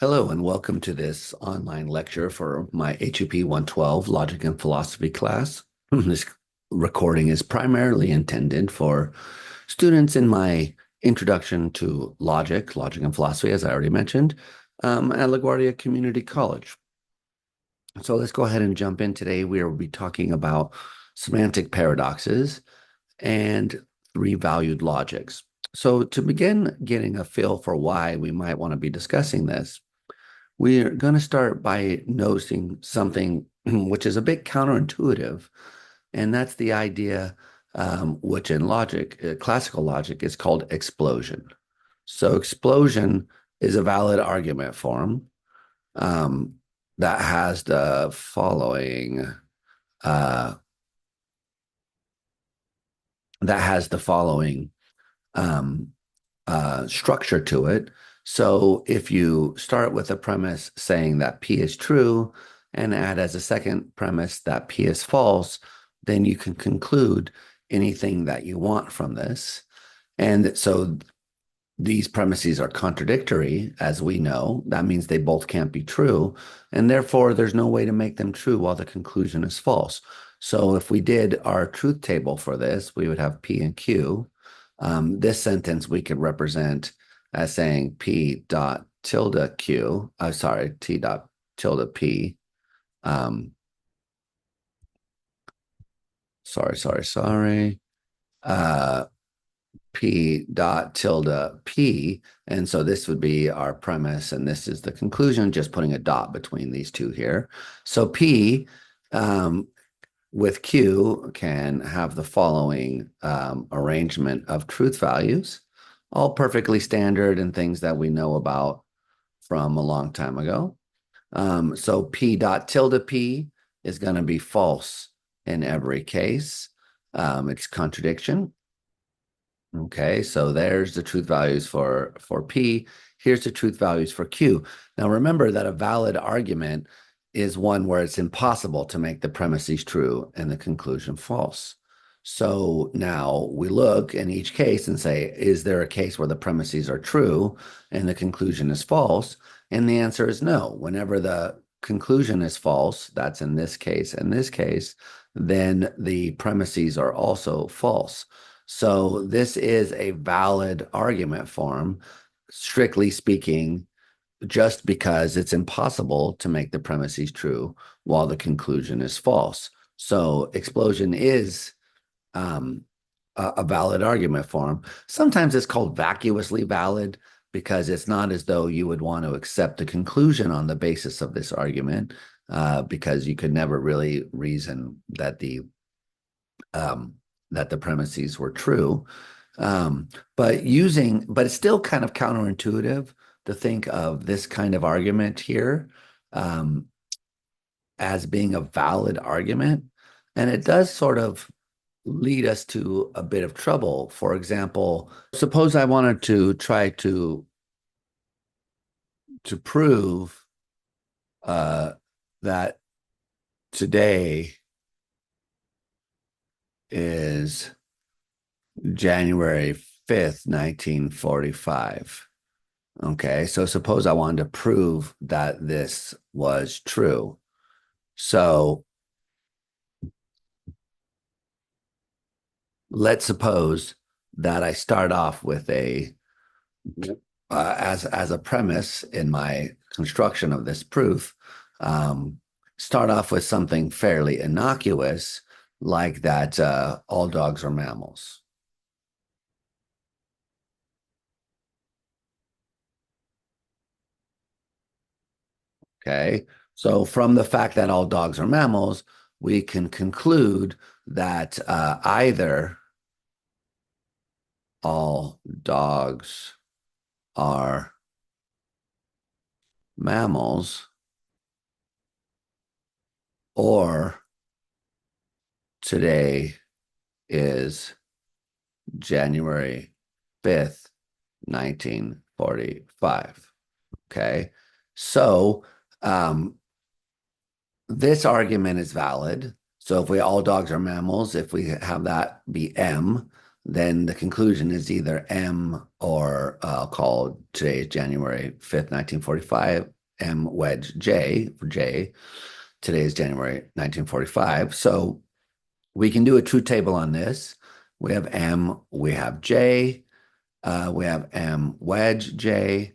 Hello and welcome to this online lecture for my HUP 112 Logic and Philosophy class. This recording is primarily intended for students in my Introduction to Logic and Philosophy, as I already mentioned, at LaGuardia Community College. So let's go ahead and jump in today. We will be talking about semantic paradoxes and three-valued logics. So to begin getting a feel for why we might want to be discussing this, we're going to start by noticing something which is a bit counterintuitive, and that's the idea, which in logic, classical logic, is called explosion. So explosion is a valid argument form um, that has the following uh, that has the following um, structure to it. So if you start with a premise saying that P is true and add as a second premise that P is false, then you can conclude anything that you want from this. And so these premises are contradictory, as we know. That means they both can't be true. And therefore, there's no way to make them true while the conclusion is false. So if we did our truth table for this, we would have P and Q. This sentence we could represent as saying P dot tilde Q, sorry, T dot tilde P. Um, sorry. Uh, P dot tilde P. And so this would be our premise, and this is the conclusion, just putting a dot between these two here. So P um, with Q can have the following arrangement of truth values, all perfectly standard and things that we know about from a long time ago. So P dot tilde P is going to be false in every case. It's contradiction. Okay, so there's the truth values for P. Here's the truth values for Q. Now remember that a valid argument is one where it's impossible to make the premises true and the conclusion false. So now we look in each case and say, is there a case where the premises are true and the conclusion is false? And the answer is no. Whenever the conclusion is false, that's in this case and this case, then the premises are also false. So this is a valid argument form, strictly speaking, just because it's impossible to make the premises true while the conclusion is false. So explosion is a valid argument form. Sometimes it's called vacuously valid because it's not as though you would want to accept the conclusion on the basis of this argument, because you could never really reason um, that the premises were true. But it's still kind of counterintuitive to think of this kind of argument here um, as being a valid argument. And it does sort of lead us to a bit of trouble. For example, suppose I wanted to try to prove that today is January 5th, 1945. Okay, so suppose I wanted to prove that this was true. So let's suppose that I start off with as a premise in my construction of this proof, um, start off with something fairly innocuous, like that all dogs are mammals. Okay. So from the fact that all dogs are mammals, we can conclude that either all dogs are mammals or today is January 5th, 1945. Okay. So this argument is valid. So if we all dogs are mammals, if we have that be M, then the conclusion is either M or I'll call today is January 5th, 1945, M wedge J for J. Today is January 1945. So we can do a truth table on this. We have M, we have J, we have M wedge J.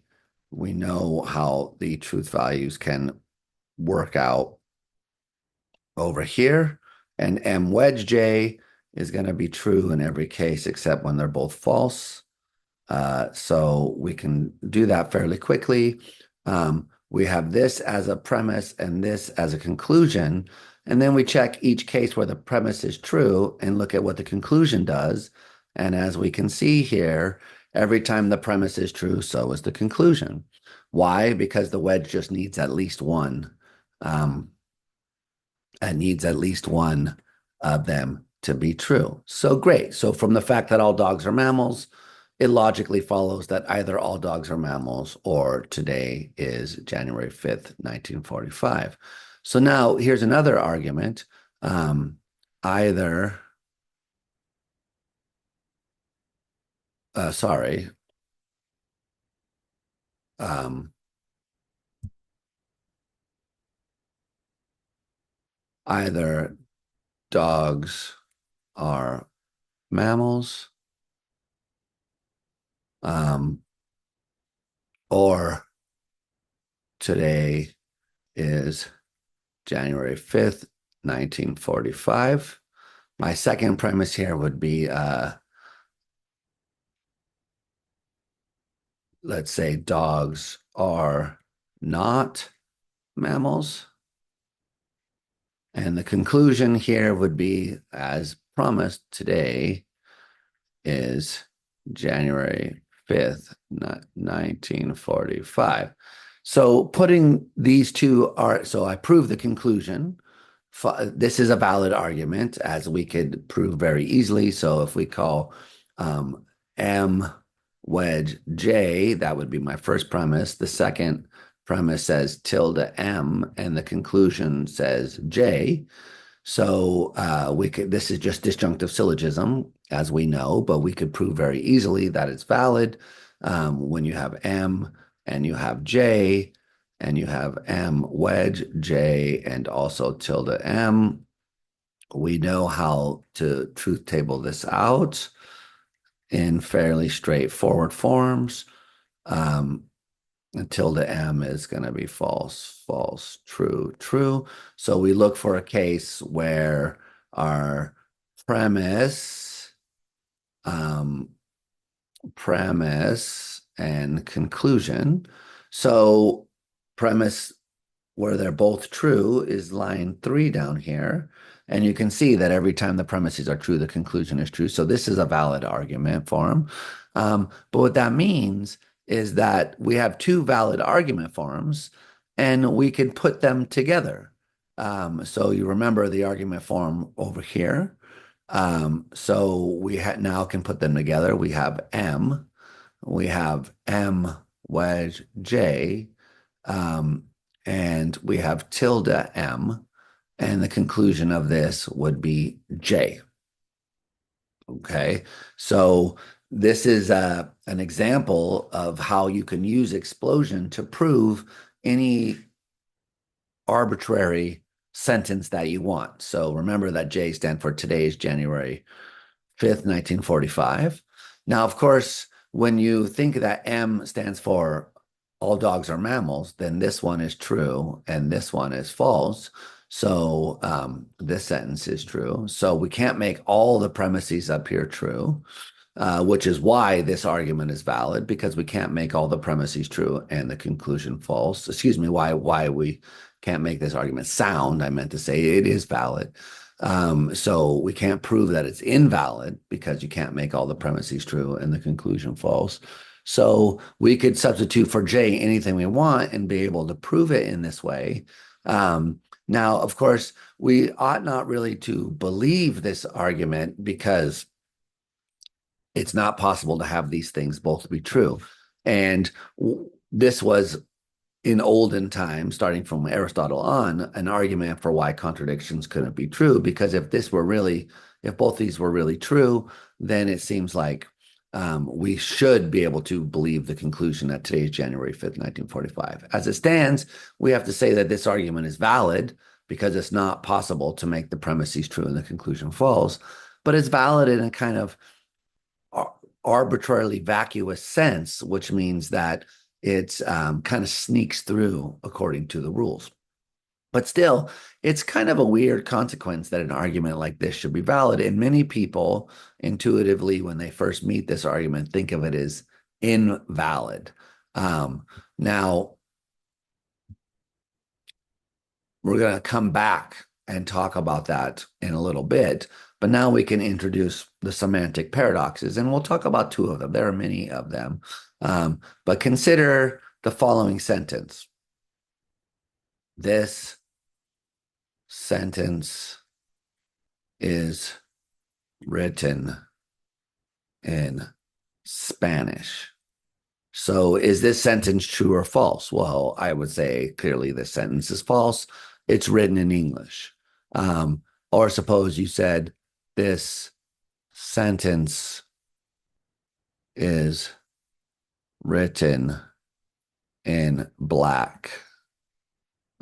We know how the truth values can work out over here. And M wedge J is going to be true in every case except when they're both false. So we can do that fairly quickly. We have this as a premise and this as a conclusion. And then we check each case where the premise is true and look at what the conclusion does. And as we can see here, every time the premise is true, so is the conclusion. Why? Because the wedge just needs at least one. It needs at least one of them to be true. So great. So from the fact that all dogs are mammals, it logically follows that either all dogs are mammals or today is January 5th, 1945. So now here's another argument. Either, sorry, either dogs are mammals, or today is January 5th, 1945. My second premise here would be, let's say dogs are not mammals. And the conclusion here would be, as promised, today is January 5th, 1945. So putting these two are, so I prove the conclusion. This is a valid argument, as we could prove very easily. So if we call M wedge J, that would be my first premise. The second premise says tilde M, and the conclusion says J. So this is just disjunctive syllogism, as we know, but we could prove very easily that it's valid when you have M and you have J and you have M wedge J and also tilde M. We know how to truth table this out in fairly straightforward forms. Tilde M is going to be false, false, true, true. So we look for a case where our premise, premise and conclusion. So premise where they're both true is line 3 down here. And you can see that every time the premises are true, the conclusion is true. So this is a valid argument for them. But what that means is that we have two valid argument forms and we can put them together. So you remember the argument form over here. So we now can put them together. We have M wedge J, and we have tilde M, and the conclusion of this would be J. Okay, so this is an example of how you can use explosion to prove any arbitrary sentence that you want. So remember that J stands for today is January 5th, 1945. Now, of course, when you think that M stands for all dogs are mammals, then this one is true and this one is false. So this sentence is true. So we can't make all the premises up here true, which is why this argument is valid, because we can't make all the premises true and the conclusion false. Excuse me, why we can't make this argument sound. I meant to say it is valid. So we can't prove that it's invalid because you can't make all the premises true and the conclusion false. So we could substitute for J anything we want and be able to prove it in this way. Now, of course, we ought not really to believe this argument because it's not possible to have these things both be true. And this was in olden times, starting from Aristotle on, an argument for why contradictions couldn't be true. Because if this were really if both these were really true, then it seems like we should be able to believe the conclusion that today is January 5th, 1945. As it stands, we have to say that this argument is valid because it's not possible to make the premises true and the conclusion false, but it's valid in a kind of arbitrarily vacuous sense, which means that it's kind of sneaks through according to the rules. But still, it's kind of a weird consequence that an argument like this should be valid. And many people intuitively, when they first meet this argument, think of it as invalid. Now, we're going to come back and talk about that in a little bit. But now we can introduce the semantic paradoxes, and we'll talk about two of them. There are many of them. But consider the following sentence. This sentence is written in Spanish. So is this sentence true or false? Well, I would say clearly this sentence is false. It's written in English. Or suppose you said this sentence is written in black.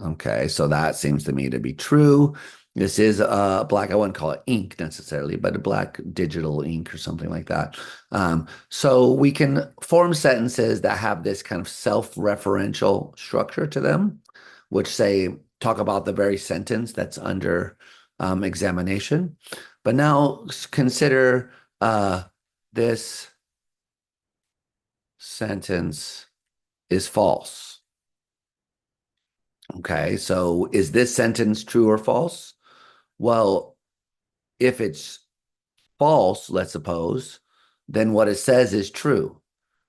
Okay, so that seems to me to be true. This is black. I wouldn't call it ink necessarily, but a black digital ink or something like that. So we can form sentences that have this kind of self-referential structure to them, which say talk about the very sentence that's under examination. But now consider this sentence is false. Okay, so is this sentence true or false? Well, if it's false, let's suppose, then what it says is true.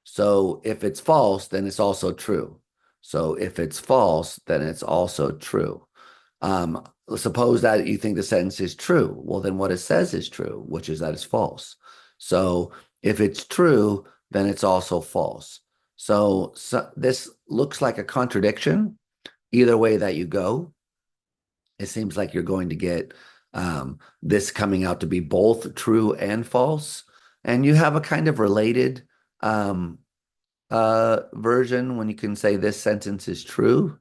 So if it's false, then it's also true. So if it's false, then it's also true. Suppose that you think the sentence is true. Well, then what it says is true, which is that it's false. So if it's true, then it's also false. So this looks like a contradiction either way that you go. It seems like you're going to get this coming out to be both true and false. And you have a kind of related version when you can say this sentence is true.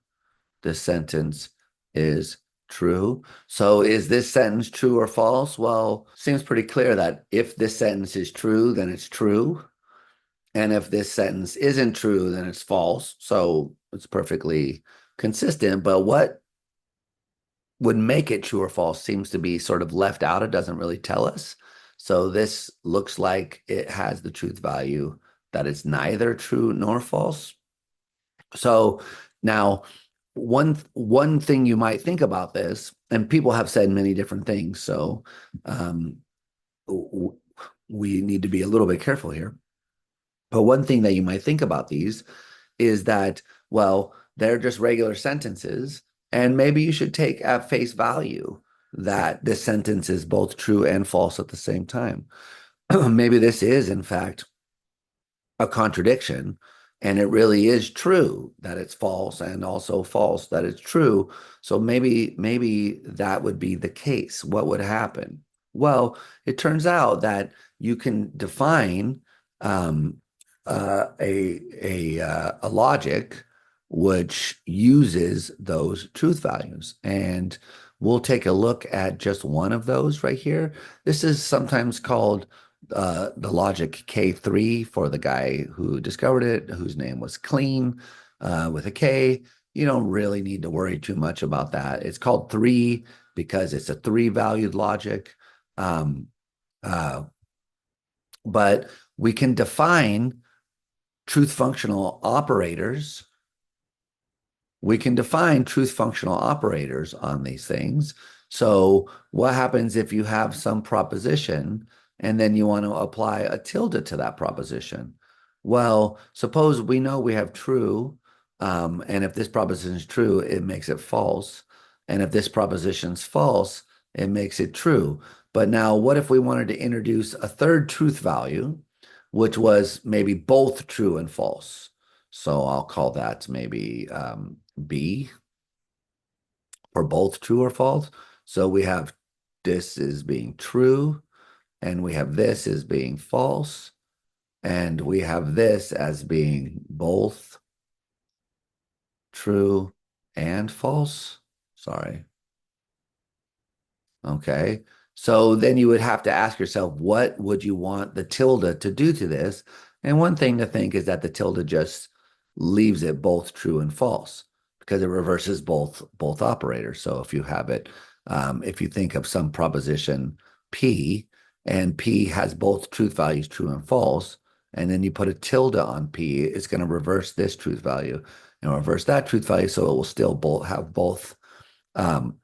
This sentence is true. So is this sentence true or false? Well, seems pretty clear that if this sentence is true, then it's true. And if this sentence isn't true, then it's false. So it's perfectly consistent. But what would make it true or false seems to be sort of left out. It doesn't really tell us. So this looks like it has the truth value that it's neither true nor false. So now one thing you might think about this, and people have said many different things, so we need to be a little bit careful here. But one thing that you might think about these is that, well, they're just regular sentences, and maybe you should take at face value that this sentence is both true and false at the same time. Maybe this is, in fact, a contradiction, and it really is true that it's false and also false that it's true. So maybe that would be the case. What would happen? Well, it turns out that you can define a logic which uses those truth values. And we'll take a look at just one of those right here. This is sometimes called the logic K3 for the guy who discovered it, whose name was Clean with a K. You don't really need to worry too much about that. It's called 3 because it's a 3-valued logic. But we can define truth functional operators. We can define truth functional operators on these things. So what happens if you have some proposition and then you want to apply a tilde to that proposition? Well, suppose we know we have true, and if this proposition is true, it makes it false. And if this proposition is false, it makes it true. But now what if we wanted to introduce a third truth value, which was maybe both true and false? So I'll call that maybe B for both true or false. So we have this is being true, and we have this as being false, and we have this as being both true and false. Sorry. Okay. So then you would have to ask yourself, what would you want the tilde to do to this? And one thing to think is that the tilde just leaves it both true and false because it reverses both operators. So if you have it, if you think of some proposition P and P has both truth values, true and false, and then you put a tilde on P, it's going to reverse this truth value and reverse that truth value. So it will still have both um,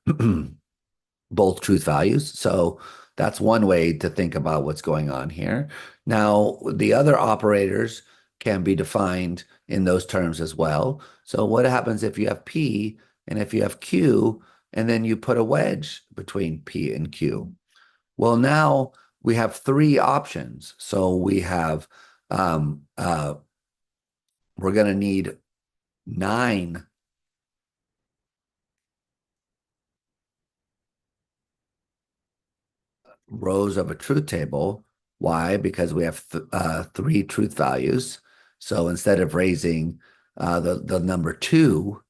both truth values. So that's one way to think about what's going on here. Now, the other operators can be defined in those terms as well. So what happens if you have P and if you have Q, and then you put a wedge between P and Q? Well, now we have three options. So we have, we're going to need 9 rows of a truth table. Why? Because we have three truth values. So instead of raising the number 2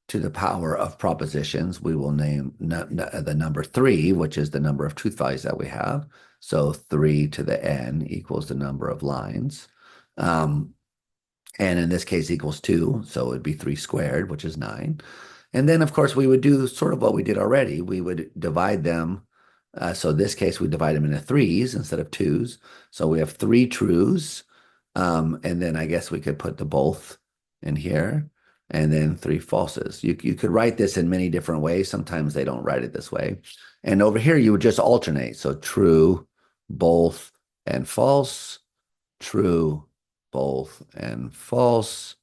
to the power of propositions, we will name the number 3, which is the number of truth values that we have. So 3 to the n equals the number of lines. And in this case equals 2, so it would be 3 squared, which is 9. And then, of course, we would do sort of what we did already. We would divide them. So in this case, we divide them into threes instead of twos. So we have 3 truths. And then I guess we could put the both in here. And then 3 falses. You could write this in many different ways. Sometimes they don't write it this way. And over here, you would just alternate. So true, both, and false. True, both, and false.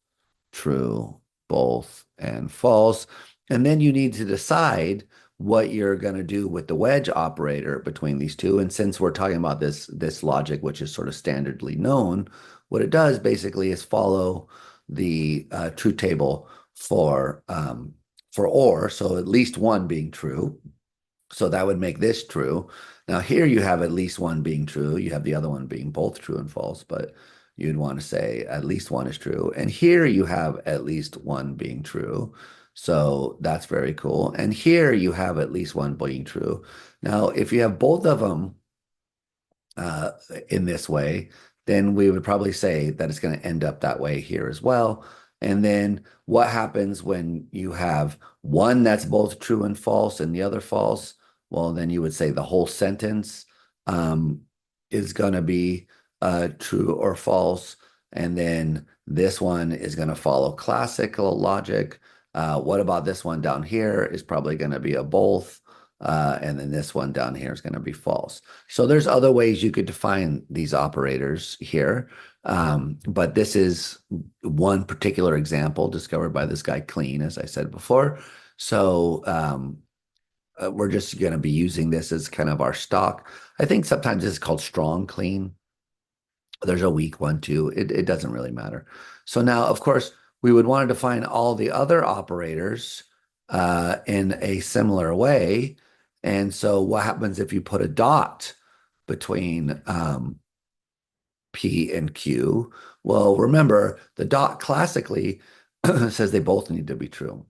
True, both, and false. And then you need to decide what you're going to do with the wedge operator between these two. And since we're talking about this logic, which is sort of standardly known, what it does basically is follow the truth table for OR, so at least one being true. So that would make this true. Now here you have at least one being true. You have the other one being both true and false, but you'd want to say at least one is true. And here you have at least one being true. So that's very cool. And here you have at least one being true. Now, if you have both of them in this way, then we would probably say that it's going to end up that way here as well. And then what happens when you have one that's both true and false and the other false? Well, then you would say the whole sentence is going to be true or false. And then this one is going to follow classical logic. What about this one down here is probably going to be a both. And then this one down here is going to be false. So there's other ways you could define these operators here. But this is one particular example discovered by this guy Clean, as I said before. So we're just going to be using this as kind of our stock. I think sometimes it's called strong clean. There's a weak one too. It doesn't really matter. So now, of course, we would want to define all the other operators in a similar way. And so what happens if you put a dot between P and Q? Well, remember, the dot classically says they both need to be true.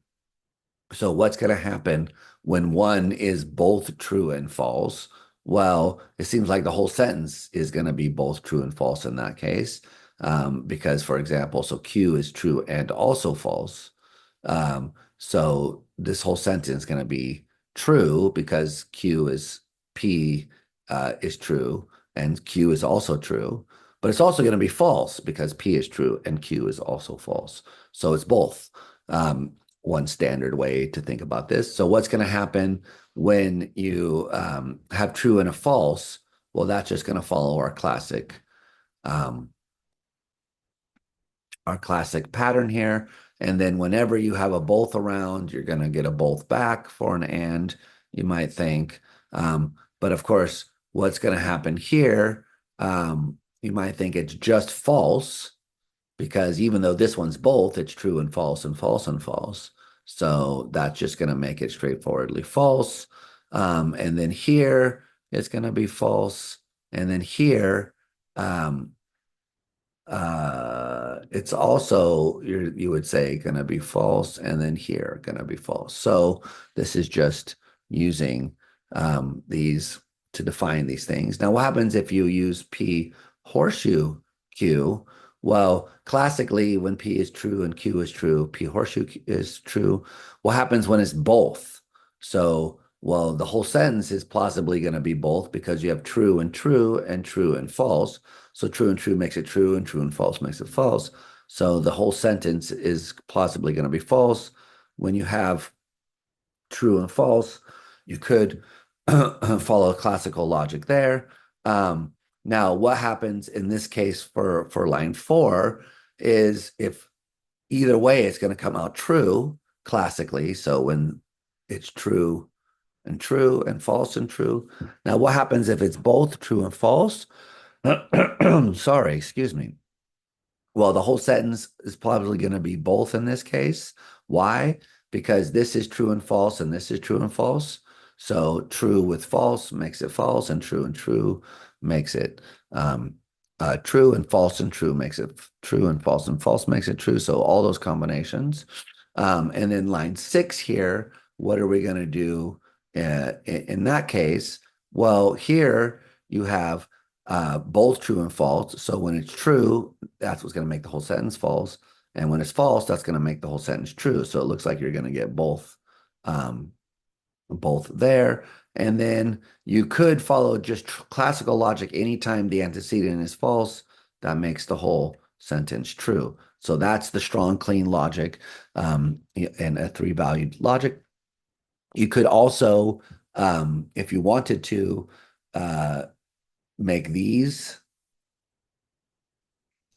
So what's going to happen when one is both true and false? Well, it seems like the whole sentence is going to be both true and false in that case. Because, for example, so Q is true and also false. So this whole sentence is going to be true because Q is P is true and Q is also true. But it's also going to be false because P is true and Q is also false. So it's both. One standard way to think about this. So what's going to happen when you have true and a false? Well, that's just going to follow our classic pattern here. And then whenever you have a both around, you're going to get a both back for an and, you might think. But of course, what's going to happen here, you might think it's just false, because even though this one's both, it's true and false and false and false. So that's just going to make it straightforwardly false. And then here it's going to be false. And then here, um, it's also you would say going to be false, and then here going to be false. So this is just using these to define these things. Now, what happens if you use P horseshoe Q? Well, classically, when P is true and Q is true, P horseshoe is true. What happens when it's both? So, well, the whole sentence is plausibly going to be both because you have true and true and true and false. So true and true makes it true, and true and false makes it false. So the whole sentence is plausibly going to be false. When you have true and false, you could follow classical logic there. Um, Now, what happens in this case for line 4 is if either way, it's going to come out true classically. So when it's true and false and true. Now, what happens if it's both true and false? Sorry, excuse me. Well, the whole sentence is probably going to be both in this case. Why? Because this is true and false, and this is true and false. So true with false makes it false, and true makes it true, and true makes it true, and false makes it true. So all those combinations. And then line 6 here, what are we going to do in that case? Well, here you have both true and false. So when it's true, that's what's going to make the whole sentence false. And when it's false, that's going to make the whole sentence true. So it looks like you're going to get both there. And then you could follow just classical logic anytime the antecedent is false. That makes the whole sentence true. So that's the strong, clean logic and a three-valued logic. You could also, if you wanted to, make these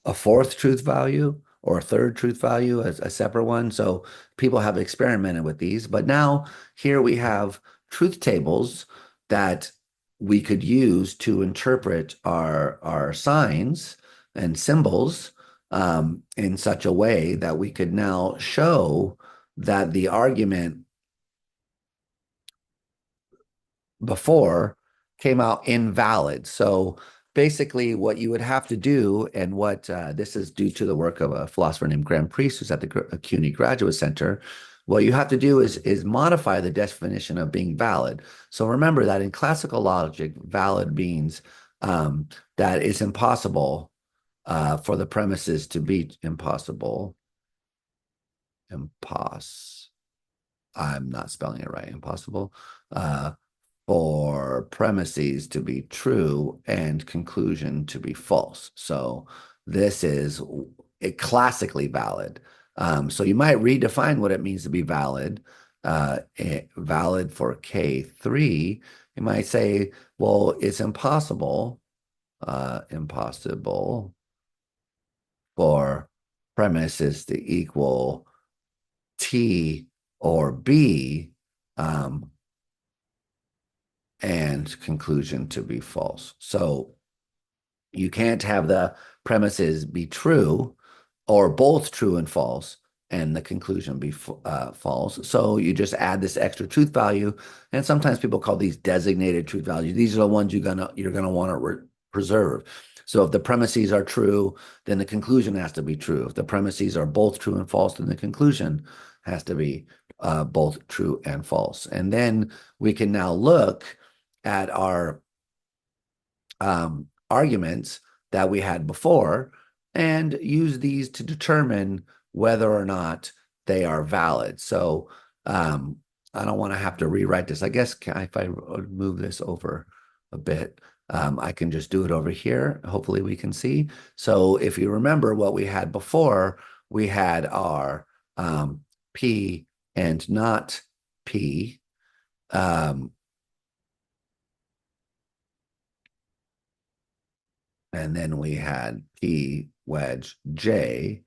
a fourth truth value or a third truth value as a separate one. So people have experimented with these, but now here we have truth tables that we could use to interpret our signs and symbols in such a way that we could now show that the argument before came out invalid. So basically, what you would have to do, and what this is due to the work of a philosopher named Graham Priest, who's at the CUNY Graduate Center. What you have to do is modify the definition of being valid. So remember that in classical logic, valid means that it's impossible for the premises to be impossible. I'm not spelling it right. Impossible. For premises to be true and conclusion to be false. So this is classically valid. So you might redefine what it means to be valid. Valid for K3, you might say, well, it's impossible for premises to equal T or B and conclusion to be false. So you can't have the premises be true or both true and false and the conclusion be false. So you just add this extra truth value, and sometimes people call these designated truth values. These are the ones you're gonna want to preserve. So if the premises are true, then the conclusion has to be true. If the premises are both true and false, then the conclusion has to be both true and false. And then we can now look at our arguments that we had before and use these to determine whether or not they are valid. So I don't want to have to rewrite this. I guess if I move this over a bit, I can just do it over here. Hopefully we can see. So if you remember what we had before, we had our P and not P. And then we had P wedge J,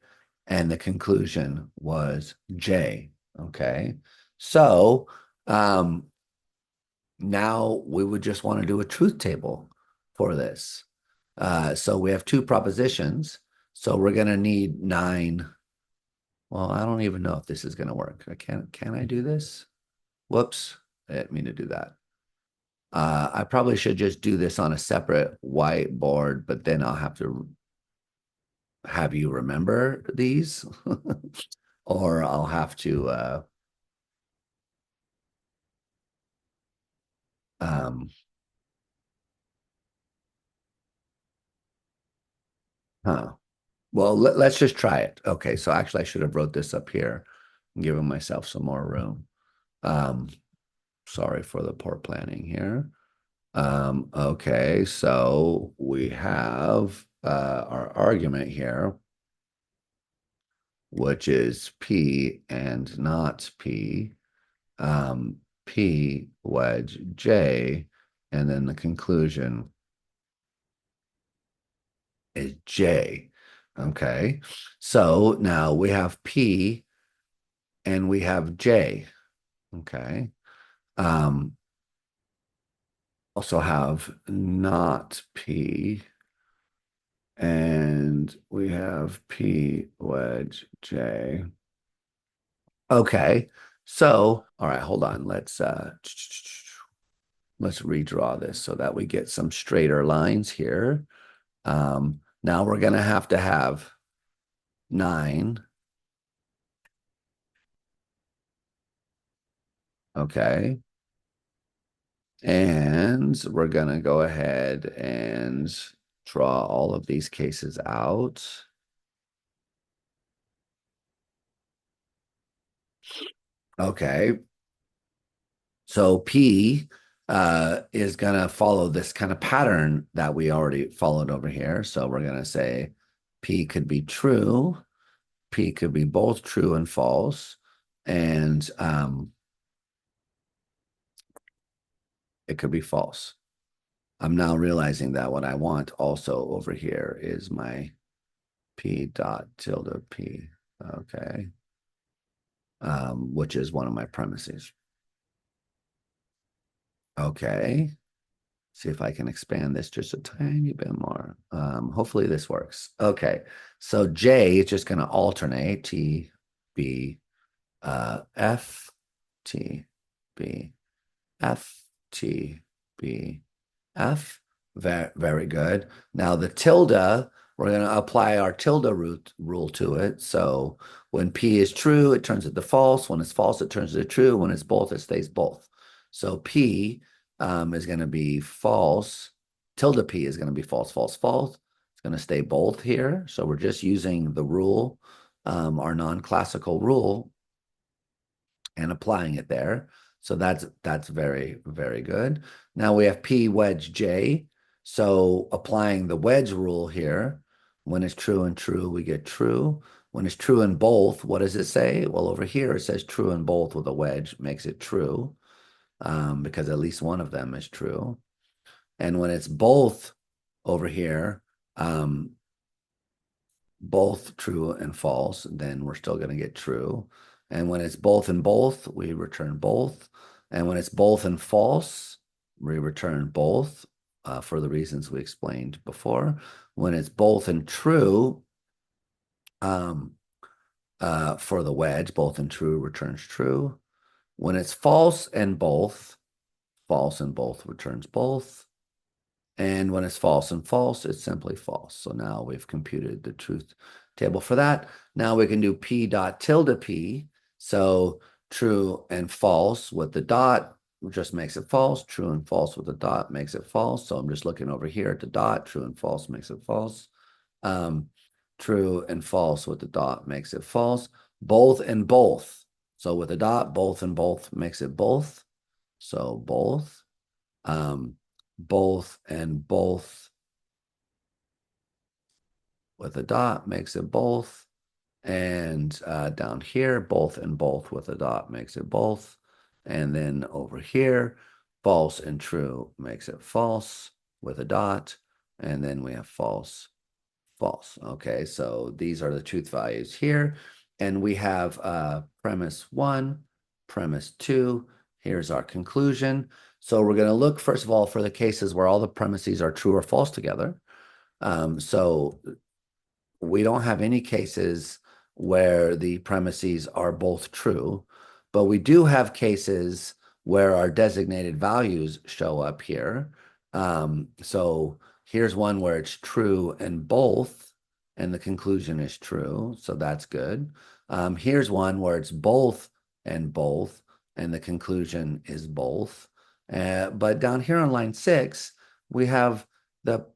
and the conclusion was J. Okay. So now we would just want to do a truth table for this. So we have two propositions. So we're going to need 9. Well, I don't even know if this is going to work. Can I do this? Whoops. I didn't mean to do that. I probably should just do this on a separate whiteboard, but then I'll have to have you remember these, or I'll have to, um, huh. Well, let's just try it. Okay, so actually I should have wrote this up here, giving myself some more room. Um, Sorry for the poor planning here. Okay, so we have our argument here, which is P and not P, um, P wedge J, and then the conclusion is J. Okay, so now we have P and we have J. Okay. Um, Also have not P, and we have P wedge J. Okay. So, all right, hold on. Let's redraw this so that we get some straighter lines here. Now we're gonna have to have 9. Okay. And we're gonna go ahead and draw all of these cases out. Okay. So P is going to follow this kind of pattern that we already followed over here. So we're going to say P could be true. P could be both true and false. And it could be false. I'm now realizing that what I want also over here is my P dot tilde P. Okay. Which is one of my premises. Okay. See if I can expand this just a tiny bit more. Hopefully this works. Okay, so J is just going to alternate T, B, F, T, B, F, T, B, F. Very good. Now the tilde, we're going to apply our tilde rule to it. So when P is true, it turns it to false. When it's false, it turns it to true. When it's both, it stays both. So P is going to be false. Tilde P is going to be false, false, false. It's going to stay both here. So we're just using the rule, our non-classical rule, and applying it there. So that's very, very good. Now we have P wedge J. So applying the wedge rule here, when it's true and true, we get true. When it's true in both, what does it say? Well, over here it says true in both with a wedge, makes it true, because at least one of them is true. And when it's both over here, both true and false, then we're still going to get true. And when it's both and both, we return both. And when it's both and false, we return both for the reasons we explained before. When it's both and true, for the wedge, both and true returns true. When it's false and both returns both. And when it's false and false, it's simply false. So now we've computed the truth table for that. Now we can do P dot tilde P. So true and false with the dot just makes it false. True and false with the dot makes it false. So I'm just looking over here at the dot. True and false makes it false. True and false with the dot makes it false. Both and both. So with the dot, both and both makes it both. So both. Both and both with a dot makes it both. And down here, both and both with a dot makes it both. And then over here, false and true makes it false with a dot. And then we have false, false. Okay, so these are the truth values here. And we have premise 1, premise 2. Here's our conclusion. So we're going to look, first of all, for the cases where all the premises are true or false together. So we don't have any cases where the premises are both true, but we do have cases where our designated values show up here. So here's one where it's true and both, and the conclusion is true. So that's good. Here's one where it's both and both, and the conclusion is both. But down here on line 6, we have the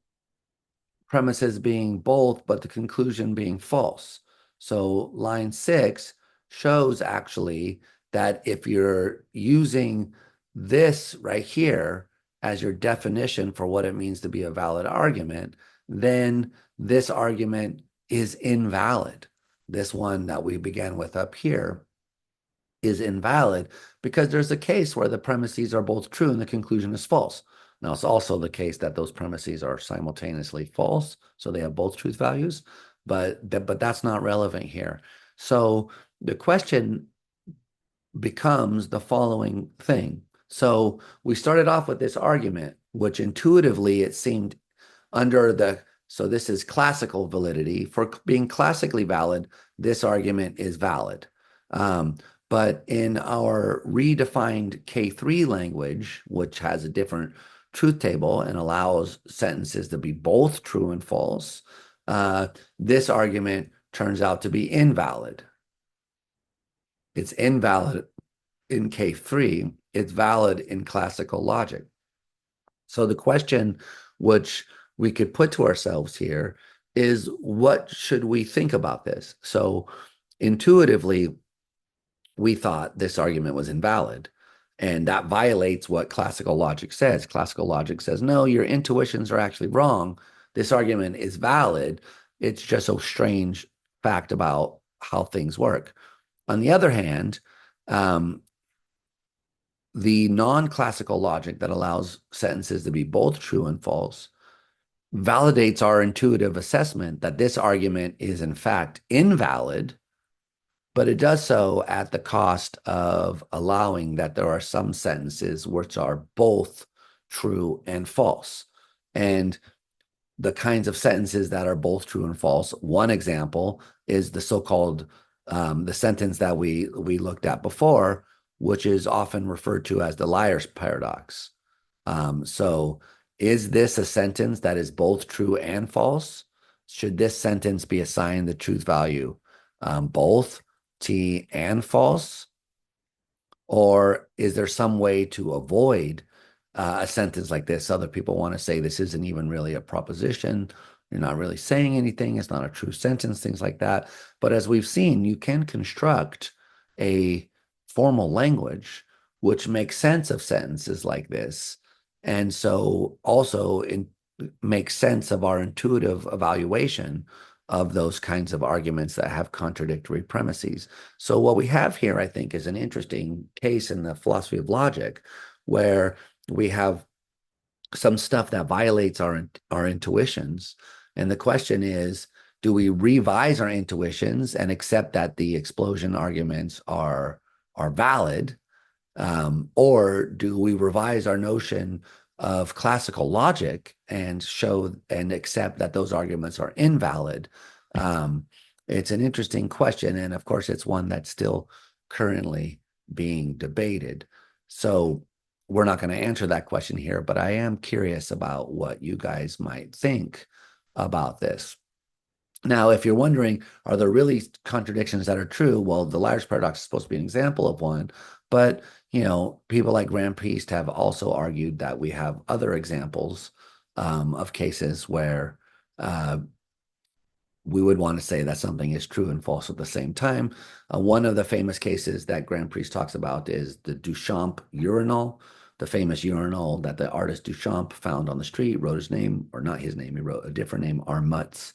premises being both, but the conclusion being false. So line 6 shows actually that if you're using this right here as your definition for what it means to be a valid argument, then this argument is invalid. This one that we began with up here is invalid because there's a case where the premises are both true and the conclusion is false. Now, it's also the case that those premises are simultaneously false, so they have both truth values, but that's not relevant here. So the question becomes the following thing. So we started off with this argument, which intuitively it seemed under the, so this is classical validity. For being classically valid, this argument is valid. But in our redefined K3 language, which has a different truth table and allows sentences to be both true and false, this argument turns out to be invalid. It's invalid in K3. It's valid in classical logic. So the question which we could put to ourselves here is, what should we think about this? So intuitively, we thought this argument was invalid, and that violates what classical logic says. Classical logic says, no, your intuitions are actually wrong. This argument is valid. It's just a strange fact about how things work. On the other hand, the non-classical logic that allows sentences to be both true and false validates our intuitive assessment that this argument is in fact invalid, but it does so at the cost of allowing that there are some sentences which are both true and false. And the kinds of sentences that are both true and false, one example is the so-called the sentence that we looked at before, which is often referred to as the liar's paradox. So is this a sentence that is both true and false? Should this sentence be assigned the truth value both T and false? Or is there some way to avoid a sentence like this? Other people want to say this isn't even really a proposition. You're not really saying anything. It's not a true sentence, things like that. But as we've seen, you can construct a formal language which makes sense of sentences like this. And so also makes sense of our intuitive evaluation of those kinds of arguments that have contradictory premises. So what we have here, I think, is an interesting case in the philosophy of logic where we have some stuff that violates our intuitions. And the question is, do we revise our intuitions and accept that the explosion arguments are valid? Or do we revise our notion of classical logic and show and accept that those arguments are invalid? It's an interesting question. And of course, it's one that's still currently being debated. So we're not going to answer that question here, but I am curious about what you guys might think about this. Now, if you're wondering, are there really contradictions that are true? Well, the liar's paradox is supposed to be an example of one, but people like Grand Priest have also argued that we have other examples of cases where we would want to say that something is true and false at the same time. One of the famous cases that Grand Priest talks about is the Duchamp urinal, the famous urinal that the artist Duchamp found on the street, wrote his name, or not his name, he wrote a different name, Armutz.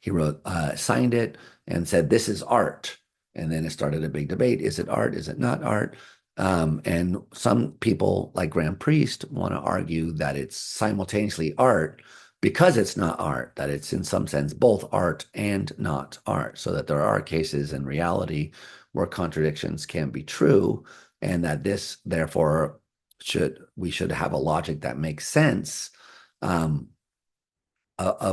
He wrote, signed it and said, this is art. And then it started a big debate. Is it art? Is it not art? And some people like Grand Priest want to argue that it's simultaneously art because it's not art, that it's in some sense both art and not art, so that there are cases in reality where contradictions can be true, and that this, therefore, we should have a logic that makes sense of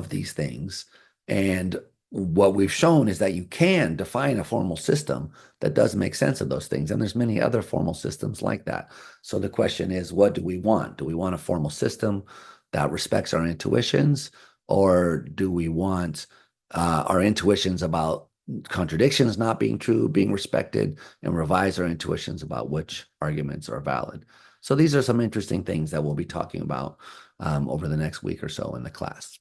these things. And what we've shown is that you can define a formal system that does make sense of those things. And there's many other formal systems like that. So the question is, what do we want? Do we want a formal system that respects our intuitions, or do we want our intuitions about contradictions not being true, being respected, and revise our intuitions about which arguments are valid? So these are some interesting things that we'll be talking about over the next week or so in the class.